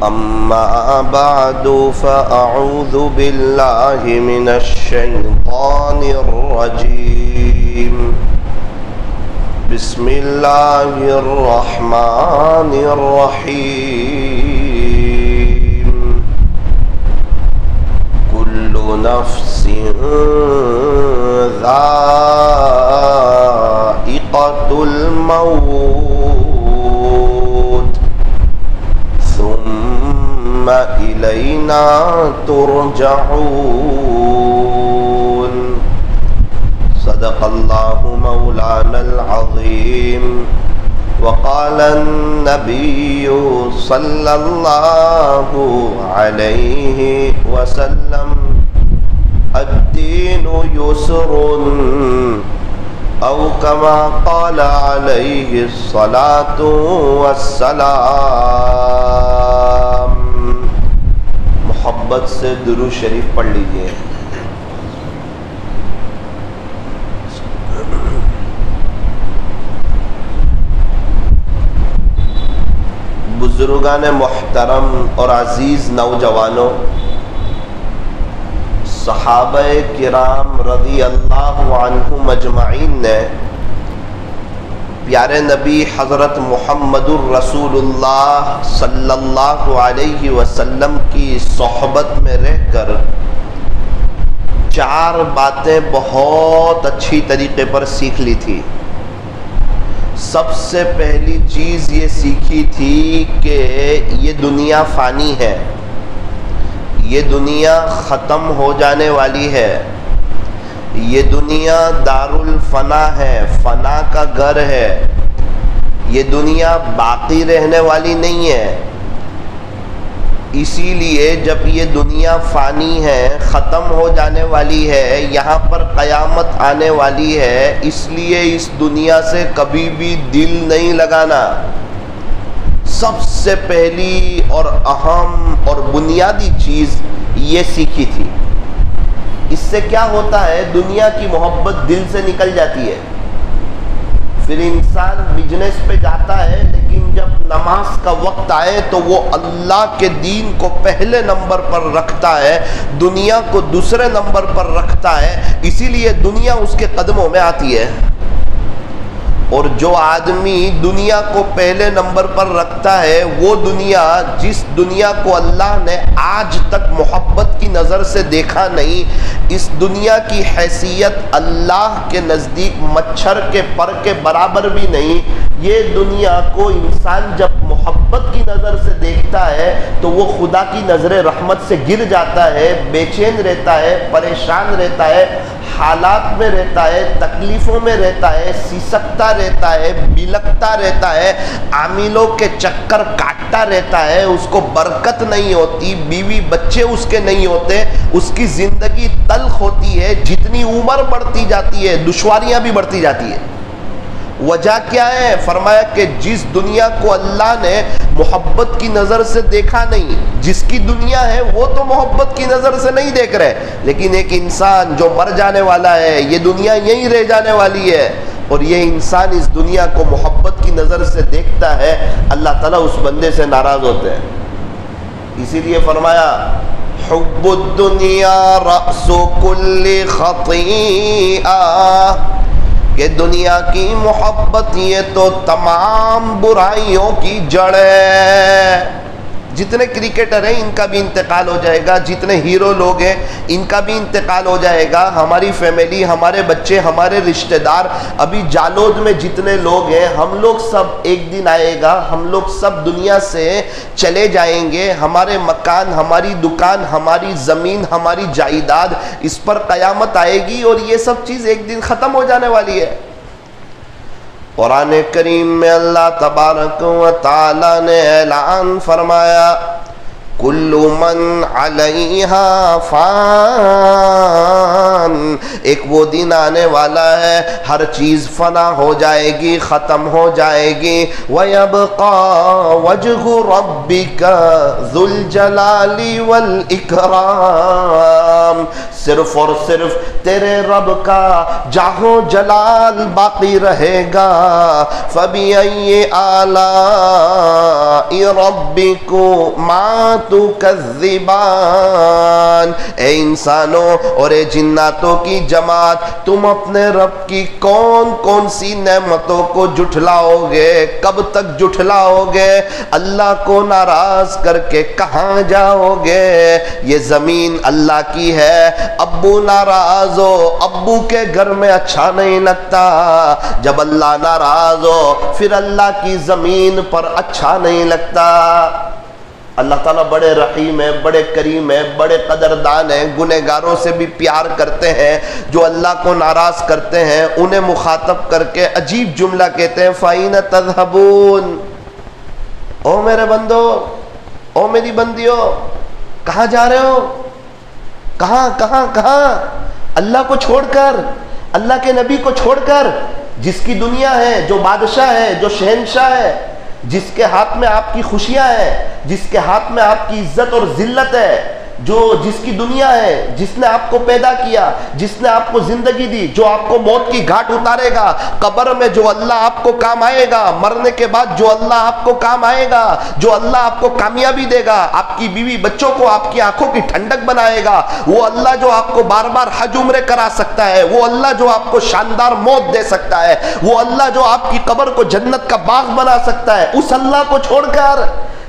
أما بعد فأعوذ بالله من الشيطان الرجيم بسم الله الرحمن الرحيم كل نفس ذائقة الموت ثم إلينا ترجعون صدق الله مولانا العظيم وقال النبي صلى الله عليه وسلم الدين يسر او كما قال عليه الصلاة والسلام۔ محبت سے درود شریف پڑھ لیجئے۔ بزرگان محترم اور عزیز نوجوانوں، صحابہ کرام رضی اللہ عنہم اجمعین نے پیارے نبی حضرت محمد الرسول اللہ صلی اللہ علیہ وسلم کی صحبت میں رہ کر چار باتیں بہت اچھی طریقے پر سیکھ لی تھی۔ سب سے پہلی چیز یہ سیکھی تھی کہ یہ دنیا فانی ہے، یہ دنیا ختم ہو جانے والی ہے، یہ دنیا دار الفنا ہے، فنا کا گھر ہے، یہ دنیا باقی رہنے والی نہیں ہے۔ اسی لیے جب یہ دنیا فانی ہے، ختم ہو جانے والی ہے، یہاں پر قیامت آنے والی ہے، اس لیے اس دنیا سے کبھی بھی دل نہیں لگانا۔ سب سے پہلی اور اہم اور بنیادی چیز یہ سیکھی تھی۔ اس سے کیا ہوتا ہے؟ دنیا کی محبت دل سے نکل جاتی ہے۔ پھر انسان بزنس پہ جاتا ہے، لیکن جب نماز کا وقت آئے تو وہ اللہ کے دین کو پہلے نمبر پر رکھتا ہے، دنیا کو دوسرے نمبر پر رکھتا ہے، اسی لیے دنیا اس کے قدموں میں آتی ہے۔ اور جو آدمی دنیا کو پہلے نمبر پر رکھتا ہے، وہ دنیا، جس دنیا کو اللہ نے آج تک محبت کی نظر سے دیکھا نہیں، اس دنیا کی حیثیت اللہ کے نزدیک مچھر کے پر کے برابر بھی نہیں۔ یہ دنیا کو انسان جب محبت کی نظر سے دیکھتا ہے تو وہ خدا کی نظر رحمت سے گر جاتا ہے، بے چین رہتا ہے، پریشان رہتا ہے، حالات میں رہتا ہے، تکلیفوں میں رہتا ہے، سسکتا رہتا ہے، بلکتا رہتا ہے، عاملوں کے چکر کاٹتا رہتا ہے، اس کو برکت نہیں ہوتی، بیوی بچے اس کے نہیں ہوتے، اس کی زندگی تلخ ہوتی ہے، جتنی عمر بڑھتی جاتی ہے دشواریاں بھی بڑھتی جاتی ہے۔ وجہ کیا ہے؟ فرمایا کہ جس دنیا کو اللہ نے محبت کی نظر سے دیکھا نہیں، جس کی دنیا ہے وہ تو محبت کی نظر سے نہیں دیکھ رہے، لیکن ایک انسان جو مر جانے والا ہے، یہ دنیا یہیں رہ جانے والی ہے، اور یہ انسان اس دنیا کو محبت کی نظر سے دیکھتا ہے، اللہ تعالیٰ اس بندے سے ناراض ہوتے ہیں۔ اسی لیے فرمایا حب الدنیا رأس کل خطیئہ، کہ دنیا کی محبت یہ تو تمام برائیوں کی جڑ ہے۔ جتنے کرکٹر ہیں ان کا بھی انتقال ہو جائے گا، جتنے ہیرو لوگ ہیں ان کا بھی انتقال ہو جائے گا، ہماری فیملی، ہمارے بچے، ہمارے رشتہ دار، ابھی جالود میں جتنے لوگ ہیں، ہم لوگ سب ایک دن آئے گا، ہم لوگ سب دنیا سے چلے جائیں گے، ہمارے مکان، ہماری دکان، ہماری زمین، ہماری جائیداد، اس پر قیامت آئے گی اور یہ سب چیز ایک دن ختم ہو جانے والی ہے۔ قرآن کریم میں اللہ تبارک و تعالی نے اعلان فرمایا کل من علیہا فان، ایک وہ دن آنے والا ہے ہر چیز فنا ہو جائے گی، ختم ہو جائے گی، وَيَبْقَى وَجْهُ رَبِّكَ ذُو الْجَلَالِ وَالْإِكْرَامِ، صرف اور صرف تیرے رب کا جاہ و جلال باقی رہے گا۔ فَبِأَيِّ آلَاءِ ربکما تکذبان، اے انسانوں اور اے جناتوں کی جماعت، تم اپنے رب کی کون کون سی نعمتوں کو جھٹلاؤ گے؟ کب تک جھٹلاؤ گے؟ اللہ کو ناراض کر کے کہاں جاؤ گے؟ یہ زمین اللہ کی ہے، ابو ناراض ہو، ابو کے گھر میں اچھا نہیں لگتا، جب اللہ ناراض ہو پھر اللہ کی زمین پر اچھا نہیں لگتا۔ اللہ تعالیٰ بڑے رحیم ہیں، بڑے کریم ہیں، بڑے قدردان ہیں، گنہگاروں سے بھی پیار کرتے ہیں، جو اللہ کو ناراض کرتے ہیں انہیں مخاطب کر کے عجیب جملہ کہتے ہیں، فَأَيْنَ تَذْهَبُونَ، او میرے بندو، او میری بندیوں، کہاں جا رہے ہو؟ کہاں کہاں کہاں؟ اللہ کو چھوڑ کر، اللہ کے نبی کو چھوڑ کر، جس کی دنیا ہے، جو بادشاہ ہے، جو شہنشاہ ہے، جس کے ہاتھ میں آپ کی خوشیاں ہیں، جس کے ہاتھ میں آپ کی عزت اور ذلت ہے، جس کی دنیا ہے، جس نے آپ کو پیدا کیا، جس نے آپ کو زندگی دی، جو آپ کو موت کی گھاٹ اتارے گا، قبر میں جو اللہ آپ کو کام آئے گا، مرنے کے بعد جو اللہ آپ کو کام آئے گا، جو اللہ آپ کو کامیابی دے گا، آپ کی بیوی بچوں کو آپ کی آنکھوں کی ٹھنڈک بنائے گا، وہ اللہ جو آپ کو بار بار حج عمرے کرا سکتا ہے، وہ اللہ جو آپ کو شاندار موت دے سکتا ہے، وہ اللہ جو آپ کی قبر کو جنت کا باغ بنا سکتا ہے، اس اللہ کو چھوڑ کر،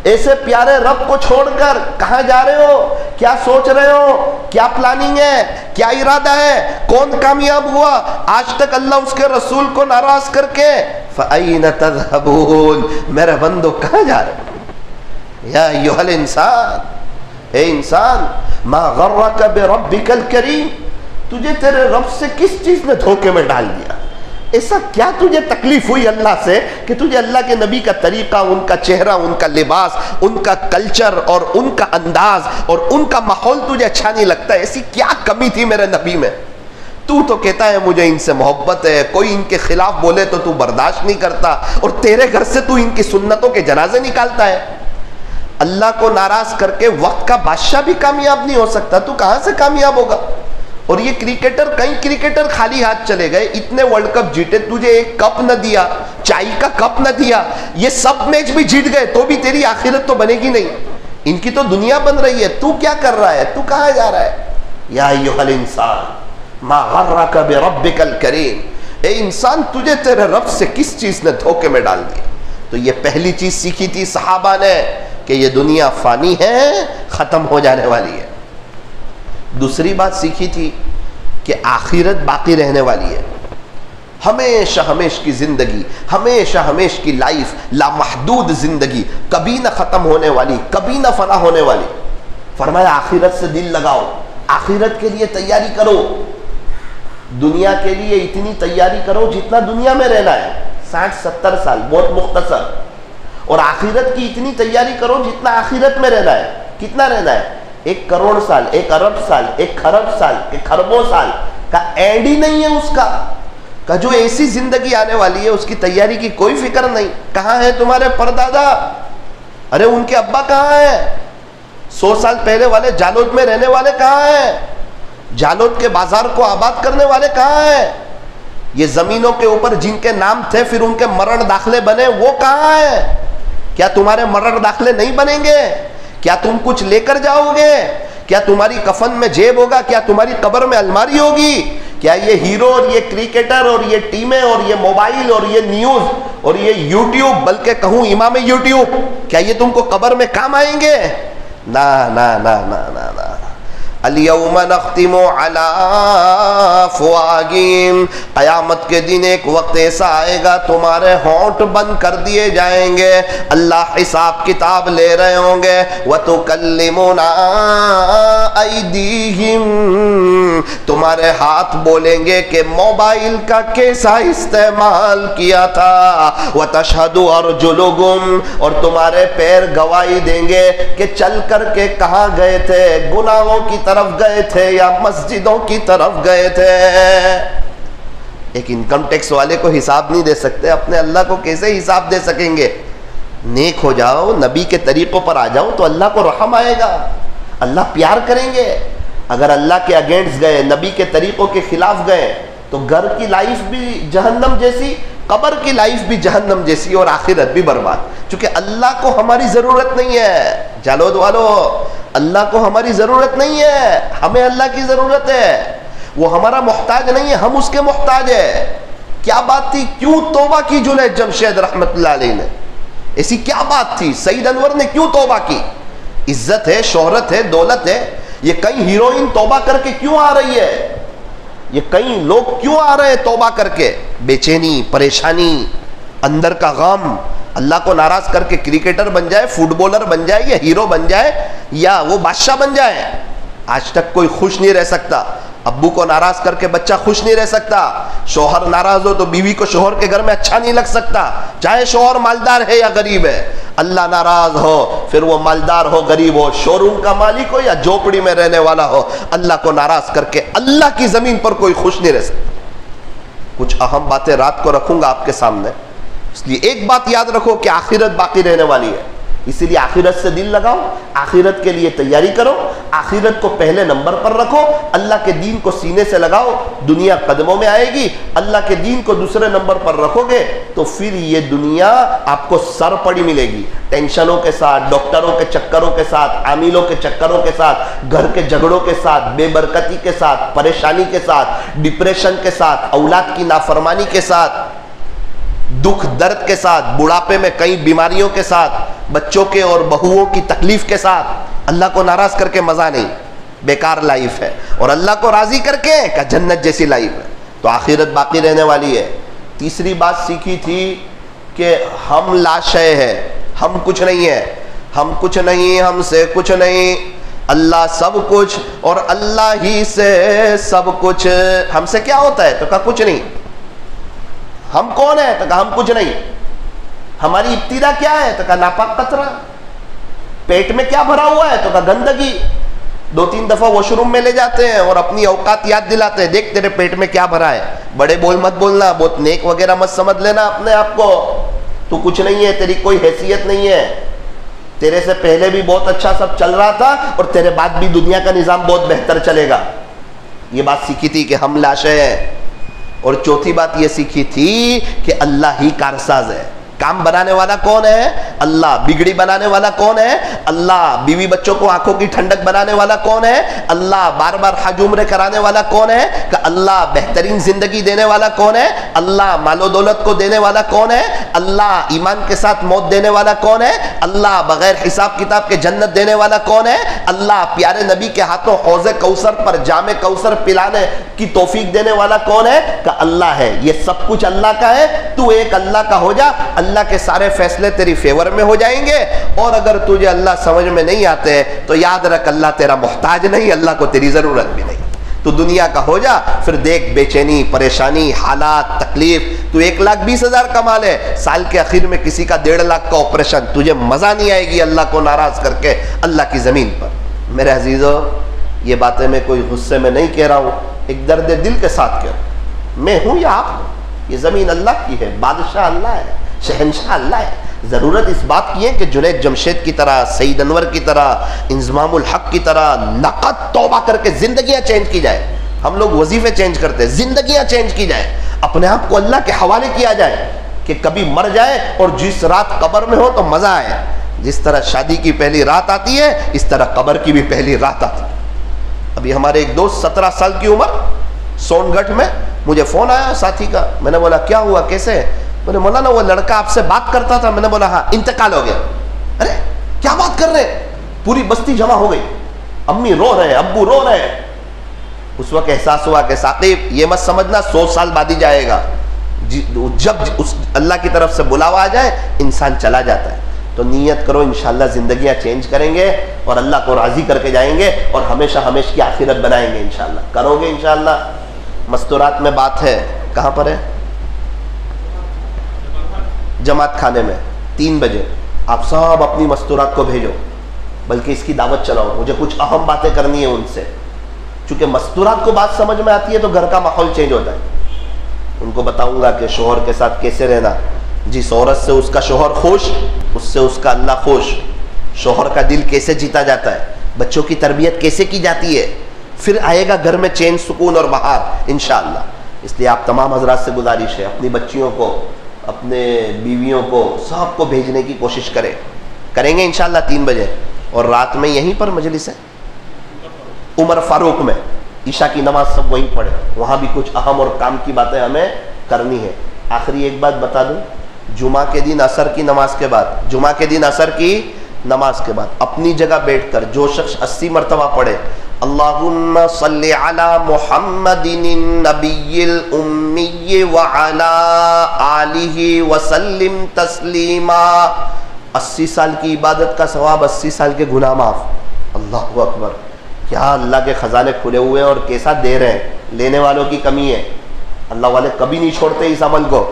ایسے پیارے رب کو چھوڑ کر کہاں جا رہے ہو؟ کیا سوچ رہے ہو؟ کیا پلاننگ ہے؟ کیا ارادہ ہے؟ کون کامیاب ہوا آج تک اللہ اس کے رسول کو ناراض کر کے؟ فَأَيْنَ تَذْهَبُونَ، میرے بندو کہاں جا رہے ہو؟ یا ایھا الانسان، اے انسان، ما غرک بربک الکریم، تجھے تیرے رب سے کس چیز نے دھوکے میں ڈال دیا؟ ایسا کیا تجھے تکلیف ہوئی اللہ سے کہ تجھے اللہ کے نبی کا طریقہ، ان کا چہرہ، ان کا لباس، ان کا کلچر اور ان کا انداز اور ان کا ماحول تجھے اچھا نہیں لگتا؟ ایسی کیا کمی تھی میرے نبی میں؟ تو کہتا ہے مجھے ان سے محبت ہے، کوئی ان کے خلاف بولے تو برداشت نہیں کرتا، اور تیرے گھر سے تو ان کی سنتوں کے جنازے نکالتا ہے۔ اللہ کو ناراض کر کے وقت کا بادشاہ بھی کامیاب نہیں ہو سکتا، تو کہاں سے کامیاب ہوگا؟ اور یہ کرکٹر، کئی کرکٹر خالی ہاتھ چلے گئے، اتنے ورلڈ کپ جیتے، تجھے ایک کپ نہ دیا، چائے کا کپ نہ دیا، یہ سب میچ بھی جیت گئے تو بھی تیری آخرت تو بنے گی نہیں، ان کی تو دنیا بن رہی ہے، تو کیا کر رہا ہے؟ تو کہاں جا رہا ہے؟ یا ایھا الانسان ما غرک بربک الکریم، اے انسان تجھے تیرے رب سے کس چیز نے دھوکے میں ڈال دیا؟ تو یہ پہلی چیز سیکھی تھی صحابہ نے کہ یہ دنیا فانی ہے، ختم ہو جانے والی ہے۔ دوسری بات سیکھی تھی کہ آخرت باقی رہنے والی ہے، ہمیشہ ہمیش کی زندگی، ہمیشہ ہمیش کی لائف، لامحدود زندگی، کبھی نہ ختم ہونے والی، کبھی نہ فنا ہونے والی۔ فرمایا آخرت سے دل لگاؤ، آخرت کے لیے تیاری کرو، دنیا کے لیے اتنی تیاری کرو جتنا دنیا میں رہنا ہے، 60-70 سال بہت مختصر، اور آخرت کی اتنی تیاری کرو جتنا آخرت میں رہنا ہے۔ کتنا رہنا ہے؟ 1 کروڑ سال، 1 ارب سال، 1 خرب سال، 1 خربوں سال کا اینڈ ہی نہیں ہے اس کا جو ایسی زندگی آنے والی ہے اس کی تیاری کی کوئی فکر نہیں۔ کہاں ہے تمہارے پردادا؟ ارے ان کے ابا کہاں ہیں؟ 100 سال پہلے والے جالوت میں رہنے والے کہاں ہیں؟ جالوت کے بازار کو آباد کرنے والے کہاں ہیں؟ یہ زمینوں کے اوپر جن کے نام تھے پھر ان کے مرن داخلے بنے، وہ کہاں ہیں؟ کیا تمہارے مرن داخلے نہیں بنیں گے؟ کیا تم کچھ لے کر جاؤ گے؟ کیا تمہاری کفن میں جیب ہوگا؟ کیا تمہاری قبر میں الماری ہوگی؟ کیا یہ ہیرو اور یہ کرکٹر اور یہ ٹیمیں اور یہ موبائل اور یہ نیوز اور یہ یوٹیوب، بلکہ کہوں امام یوٹیوب، کیا یہ تم کو قبر میں کام آئیں گے؟ نا نا نا نا نا نا۔ الیوم نختم علی افواہہم، قیامت کے دن ایک وقت ایسا آئے گا تمہارے ہونٹ بند کر دیے جائیں گے، اللہ حساب کتاب لے رہے ہوں گے، وتکلمنا ایدیہم، تمہارے ہاتھ بولیں گے کہ موبائل کا کیسا استعمال کیا تھا، وتشہد ارجلہم، اور تمہارے پیر گواہی دیں گے کہ چل کر کے کہاں گئے تھے، گناہوں کی طرف گئے تھے یا مسجدوں کی طرف گئے تھے۔ ایک انکم ٹیکس والے کو حساب نہیں دے سکتے، اپنے اللہ کو کیسے حساب دے سکیں گے؟ نیک ہو جاؤ، نبی کے طریقوں پر آ جاؤ تو اللہ کو رحم آئے گا، اللہ پیار کریں گے۔ اگر اللہ کے اگینسٹ گئے، نبی کے طریقوں کے خلاف گئے تو گھر کی لائف بھی جہنم جیسی، قبر کی لائف بھی جہنم جیسی اور آخرت بھی برباد، چونکہ اللہ کو ہماری ضرورت نہیں ہے۔ جالود والو، اللہ کو ہماری ضرورت نہیں ہے، ہمیں اللہ کی ضرورت ہے۔ وہ ہمارا محتاج نہیں ہے، ہم اس کے محتاج ہیں۔ کیا بات تھی، کیوں توبہ کی جنید جمشید رحمت اللہ علیہ نے؟ ایسی کیا بات تھی، سعید انور نے کیوں توبہ کی؟ عزت ہے، شہرت ہے، دولت ہے، یہ کئی ہیروئن توبہ کر کے کیوں آ رہی ہے؟ یہ کئی لوگ کیوں آ رہے ہیں توبہ کر کے؟ بے چینی، پریشانی، اندر کا غم، اللہ کو ناراض کر کے کرکٹر بن جائے، فٹ بالر بن جائے، یا ہیرو بن جائے، یا وہ بادشاہ بن جائے، آج تک کوئی خوش نہیں رہ سکتا۔ ابو کو ناراض کر کے بچہ خوش نہیں رہ سکتا، شوہر ناراض ہو تو بیوی کو شوہر کے گھر میں اچھا نہیں لگ سکتا، چاہے شوہر مالدار ہے یا غریب ہے۔ اللہ ناراض ہو، پھر وہ مالدار ہو، غریب ہو، شو روم کا مالک ہو یا جھوپڑی میں رہنے والا ہو، اللہ کو ناراض کر کے اللہ کی زمین پر کوئی خوش نہیں رہ سکتا۔ کچھ اہم باتیں رات کو رکھوں گا آپ کے سامنے، اس لیے ایک بات یاد رکھو کہ آخرت باقی رہنے والی ہے، اسی لیے آخرت سے دل لگاؤ، آخرت کے لیے تیاری کرو، آخرت کو پہلے نمبر پر رکھو، اللہ کے دین کو سینے سے لگاؤ، دنیا قدموں میں آئے گی۔ اللہ کے دین کو دوسرے نمبر پر رکھو گے تو پھر یہ دنیا آپ کو سر پڑی ملے گی، ٹینشنوں کے ساتھ، ڈاکٹروں کے چکروں کے ساتھ، عاملوں کے چکروں کے ساتھ، گھر کے جھگڑوں کے ساتھ، بے برکتی کے ساتھ، پریشانی کے ساتھ، ڈپریشن کے ساتھ، اولاد کی نافرمانی کے ساتھ، دکھ درد کے ساتھ، بڑھاپے میں کئی بیماریوں کے ساتھ، بچوں کے اور بہوؤں کی تکلیف کے ساتھ۔ اللہ کو ناراض کر کے مزہ نہیں، بیکار لائف ہے، اور اللہ کو راضی کر کے کہ جنت جیسی لائف ہے۔ تو آخرت باقی رہنے والی ہے۔ تیسری بات سیکھی تھی کہ ہم لا شے ہے، ہم کچھ نہیں ہے، ہم کچھ نہیں، ہم سے کچھ نہیں، اللہ سب کچھ اور اللہ ہی سے سب کچھ۔ ہم سے کیا ہوتا ہے؟ تو کہا کچھ نہیں۔ ہم کون ہیں؟ تو کہا ہم کچھ نہیں۔ ہماری ابتدا کیا ہے؟ تو کہا ناپاک قطرہ۔ پیٹ میں کیا بھرا ہوا ہے؟ تو کہا گندگی۔ 2-3 دفعہ واش روم میں لے جاتے ہیں اور اپنی اوقات یاد دلاتے ہیں، دیکھ تیرے پیٹ میں کیا بھرا ہے۔ بڑے بول مت بولنا، بہت نیک وغیرہ مت سمجھ لینا اپنے آپ کو، تو کچھ نہیں ہے، تیری کوئی حیثیت نہیں ہے، تیرے سے پہلے بھی بہت اچھا سب چل رہا تھا اور تیرے بعد بھی دنیا کا نظام بہت بہتر چلے گا۔ یہ بات سیکھی تھی کہ ہم لاشیں ہیں۔ اور چوتھی بات یہ سیکھی تھی کہ اللہ ہی کارساز ہے۔ کام بنانے والا کون ہے؟ اللہ۔ بگڑی بنانے والا کون ہے؟ اللہ۔ بیوی بچوں کو آنکھوں کی ٹھنڈک بنانے والا کون ہے؟ اللہ۔ بار بار حج عمرے کرانے والا کون ہے؟ کہ اللہ۔ بہترین زندگی دینے والا کون ہے؟ اللہ۔ مال و دولت کو دینے والا کون ہے؟ اللہ۔ ایمان کے ساتھ موت دینے والا کون ہے؟ اللہ۔ بغیر حساب کتاب کے جنت دینے والا کون ہے؟ اللہ۔ پیارے نبی کے ہاتھوں حوض کوثر پر جام کوثر پلانے کی توفیق دینے والا کون ہے؟ کہ اللہ ہے۔ یہ سب کچھ اللہ کا ہے، تو ایک اللہ کا ہو جا، اللہ کے سارے فیصلے تیری فیور میں ہو جائیں گے۔ اور اگر تجھے اللہ سمجھ میں نہیں آتے ہیں تو یاد رکھ اللہ تیرا محتاج نہیں، اللہ کو تیری ضرورت بھی نہیں۔ تو دنیا کا ہو جا، پھر دیکھ بے چینی، پریشانی، حالات، تکلیف۔ تو 1,20,000 کما لے، سال کے آخر میں کسی کا 1.5 لاکھ کا آپریشن، تجھے مزہ نہیں آئے گی اللہ کو ناراض کر کے اللہ کی زمین پر۔ میرے عزیزو، یہ باتیں میں کوئی غصے میں نہیں کہہ رہا ہوں، ایک درد دل کے ساتھ کہہ رہا ہوں۔ میں ہوں یا آپ ہوں، یہ زمین اللہ کی ہے، بادشاہ اللہ ہے، شہنشاہ اللہ ہے۔ ضرورت اس بات کی ہے کہ جنید جمشید کی طرح، سعید انور کی طرح، انضمام الحق کی طرح نقد توبہ کر کے زندگیاں چینج کی جائے۔ ہم لوگ وظیفے چینج کرتے ہیں، زندگیاں چینج کی جائے، اپنے آپ کو اللہ کے حوالے کیا جائے کہ کبھی مر جائے اور جس رات قبر میں ہو تو مزہ آئے۔ جس طرح شادی کی پہلی رات آتی ہے، اس طرح قبر کی بھی پہلی رات آتی ہے۔ ابھی ہمارے ایک دوست 17 سال کی عمر، سون گٹھ میں، مجھے فون آیا ساتھی کا، میں نے بولا کیا ہوا، کیسے؟ میں نے مولانا وہ لڑکا آپ سے بات کرتا تھا، میں نے بولا ہاں، انتقال ہو گیا۔ ارے کیا بات کر رہے ہیں؟ پوری بستی جمع ہو گئی، امی رو رہے ہیں، ابو رو رہے ہیں۔ اس وقت احساس ہوا کہ ثاقب یہ مت سمجھنا 100 سال بعد ہی جائے گا، جب اس اللہ کی طرف سے بلاوا آ جائے انسان چلا جاتا ہے۔ تو نیت کرو انشاءاللہ زندگیاں چینج کریں گے اور اللہ کو راضی کر کے جائیں گے اور ہمیشہ ہمیشہ کی آخرت بنائیں گے انشاءاللہ۔ کرو گے انشاءاللہ۔ مستورات میں بات ہے، کہاں پر ہے؟ جماعت خانے میں 3 بجے۔ آپ سب اپنی مستورات کو بھیجو، بلکہ اس کی دعوت چلاؤ، مجھے کچھ اہم باتیں کرنی ہیں ان سے، چونکہ مستورات کو بات سمجھ میں آتی ہے تو گھر کا ماحول چینج ہوتا ہے۔ ان کو بتاؤں گا کہ شوہر کے ساتھ کیسے رہنا، جس عورت سے اس کا شوہر خوش، اس سے اس کا اللہ خوش، شوہر کا دل کیسے جیتا جاتا ہے، بچوں کی تربیت کیسے کی جاتی ہے، پھر آئے گا گھر میں چین، سکون اور بہار انشاءاللہ۔ اس لیے آپ تمام حضرات سے گزارش ہے، اپنی بچیوں کو، اپنے بیویوں کو، سب کو بھیجنے کی کوشش کریں گے انشاءاللہ 3 بجے، اور رات میں یہیں پر مجلس ہے عمر فاروق میں، عشاء کی نماز سب وہیں پڑھے، وہاں بھی کچھ اہم اور کام کی باتیں ہمیں کرنی ہے۔ آخری ایک بات بتا دوں، جمعہ کے دن عصر کی نماز کے بعد، جمعہ کے دن عصر کی نماز کے بعد اپنی جگہ بیٹھ کر جو شخص 80 مرتبہ پڑھے اللہم صلی علی محمد النبی الامی وعلی آلہ وسلم تسلیما، 80 سال کی عبادت کا ثواب، 80 سال کے گناہ معاف۔ اللہ اکبر، کیا اللہ کے خزانے کھلے ہوئے ہیں اور کیسا دے رہے ہیں، لینے والوں کی کمی ہے۔ اللہ والے کبھی نہیں چھوڑتے اس عمل کو،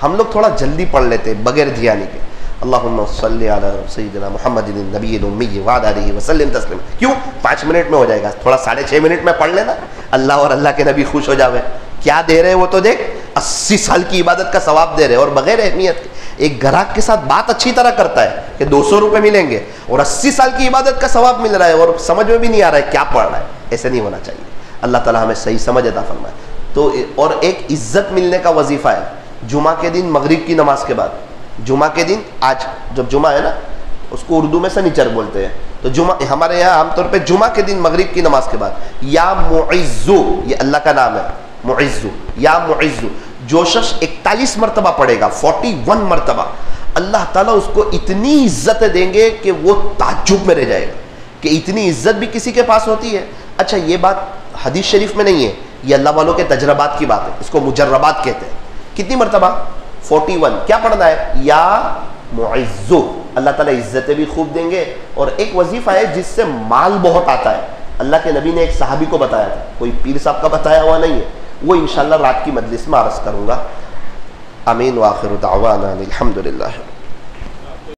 ہم لوگ تھوڑا جلدی پڑھ لیتے بغیر دھیانی کے۔ اللہم صلی علی سیدنا محمد النبی الامی وعلی آلہ وسلم تسلیما، کیوں 5 منٹ میں ہو جائے گا، تھوڑا 6.5 منٹ میں پڑھ لینا، اللہ اور اللہ کے نبی خوش ہو جاوے۔ کیا دے رہے وہ تو دیکھ، 80 سال کی عبادت کا ثواب دے رہے، اور بغیر اہمیت کے۔ ایک گراہک کے ساتھ بات اچھی طرح کرتا ہے کہ 200 روپے ملیں گے، اور 80 سال کی عبادت کا ثواب مل رہا ہے، اور سمجھ میں بھی نہیں آ رہا ہے کیا پڑھ رہا ہے۔ ایسے نہیں ہونا چاہیے، اللہ تعالیٰ ہمیں صحیح سمجھ عطا فرمائے۔ تو اور ایک عزت ملنے کا وظیفہ ہے، جمعہ کے دن مغرب کی نماز کے بعد، جمعہ کے دن، آج جب جمعہ ہے نا، اس کو اردو میں سنیچر بولتے ہیں، تو جمعہ ہمارے یہاں عام طور پہ جمعہ کے دن مغرب کی نماز کے بعد، یا معزو، یہ اللہ کا نام ہے، معزو، یا معزو، جو شخص 41 مرتبہ پڑھے گا، 41 مرتبہ، اللہ تعالیٰ اس کو اتنی عزت دیں گے کہ وہ تعجب میں رہ جائے گا کہ اتنی عزت بھی کسی کے پاس ہوتی ہے۔ اچھا، یہ بات حدیث شریف میں نہیں ہے، یہ اللہ والوں کے تجربات کی بات ہے، اس کو مجربات کہتے ہیں۔ کتنی مرتبہ؟ 41۔ کیا پڑھنا ہے؟ یا معزو، اللہ تعالیٰ عزتیں بھی خوب دیں گے، اور ایک وظیفہ ہے جس سے مال بہت آتا ہے۔ اللہ کے نبی نے ایک صحابی کو بتایا تھا، کوئی پیر صاحب کا بتایا ہوا نہیں ہے، وہ انشاءاللہ رات کی مجلس میں عرض کروں گا۔ آمین، وآخر دعوانا الحمدللہ۔